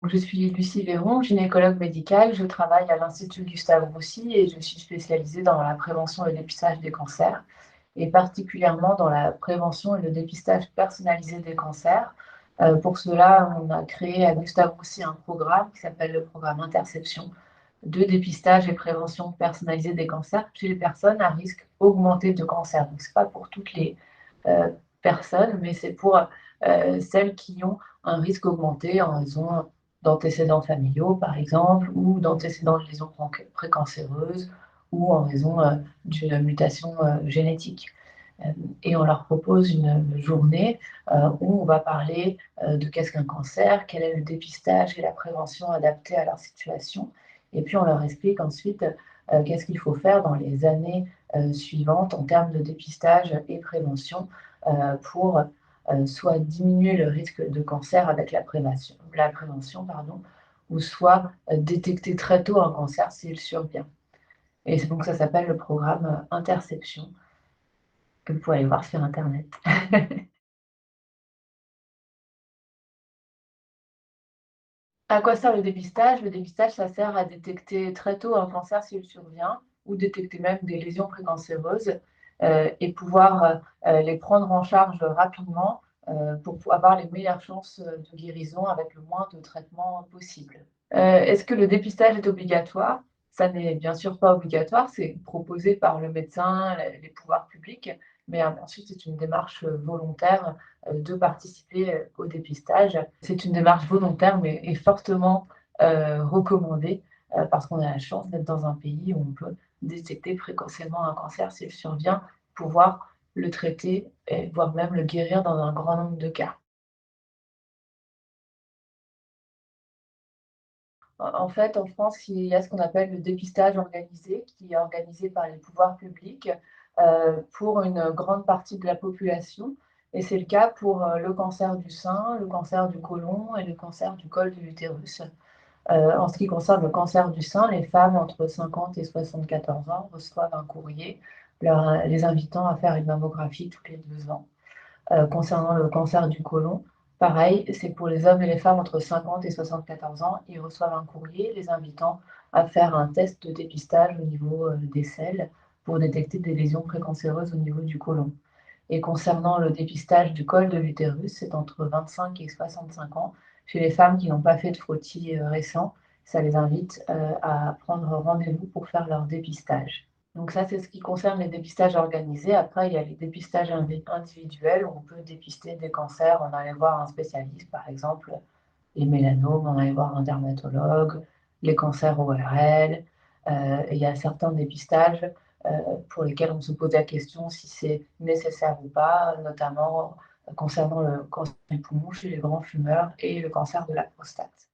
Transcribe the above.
Je suis Lucie Véron, gynécologue médicale. Je travaille à l'Institut Gustave Roussy et je suis spécialisée dans la prévention et le dépistage des cancers, et particulièrement dans la prévention et le dépistage personnalisé des cancers. Pour cela, on a créé à Gustave Roussy un programme qui s'appelle le programme Interception de dépistage et prévention personnalisée des cancers chez les personnes à risque augmenté de cancer. Donc, ce n'est pas pour toutes les euh, personnes, mais c'est pour celles qui ont un risque augmenté en raison d'antécédents familiaux, par exemple, ou d'antécédents de lésions précancéreuses, ou en raison d'une mutation génétique. Euh, et on leur propose une journée où on va parler de qu'est-ce qu'un cancer, quel est le dépistage et la prévention adaptés à leur situation. Et puis on leur explique ensuite qu'est-ce qu'il faut faire dans les années suivantes en termes de dépistage et prévention pour soit diminuer le risque de cancer avec la prévention pardon, ou soit détecter très tôt un cancer s'il survient. Et c'est donc ça s'appelle le programme Interception, que vous pouvez aller voir sur Internet. À quoi sert le dépistage? Le dépistage, ça sert à détecter très tôt un cancer s'il survient, ou détecter même des lésions précancéreuses, et pouvoir les prendre en charge rapidement pour avoir les meilleures chances de guérison avec le moins de traitements possible. Est-ce que le dépistage est obligatoire? Ça n'est bien sûr pas obligatoire, c'est proposé par le médecin, les pouvoirs publics, mais ensuite c'est une démarche volontaire de participer au dépistage. C'est une démarche volontaire, mais est fortement recommandée parce qu'on a la chance d'être dans un pays où on peut détecter précocement un cancer s'il survient, pouvoir le traiter, et voire même le guérir dans un grand nombre de cas. En fait, en France, il y a ce qu'on appelle le dépistage organisé, qui est organisé par les pouvoirs publics pour une grande partie de la population. Et c'est le cas pour le cancer du sein, le cancer du côlon et le cancer du col de l'utérus. En ce qui concerne le cancer du sein, les femmes entre 50 et 74 ans reçoivent un courrier les invitant à faire une mammographie tous les 2 ans. Concernant le cancer du côlon, pareil, c'est pour les hommes et les femmes entre 50 et 74 ans. Ils reçoivent un courrier les invitant à faire un test de dépistage au niveau des selles pour détecter des lésions précancéreuses au niveau du côlon. Et concernant le dépistage du col de l'utérus, c'est entre 25 et 65 ans. Chez les femmes qui n'ont pas fait de frottis récents, ça les invite à prendre rendez-vous pour faire leur dépistage. Donc ça, c'est ce qui concerne les dépistages organisés. Après, il y a les dépistages individuels où on peut dépister des cancers, on allait voir un spécialiste, par exemple les mélanomes, on allait voir un dermatologue, les cancers ORL. Et il y a certains dépistages euh, pour lesquels on se pose la question si c'est nécessaire ou pas, notamment concernant le cancer du poumon chez les grands fumeurs et le cancer de la prostate.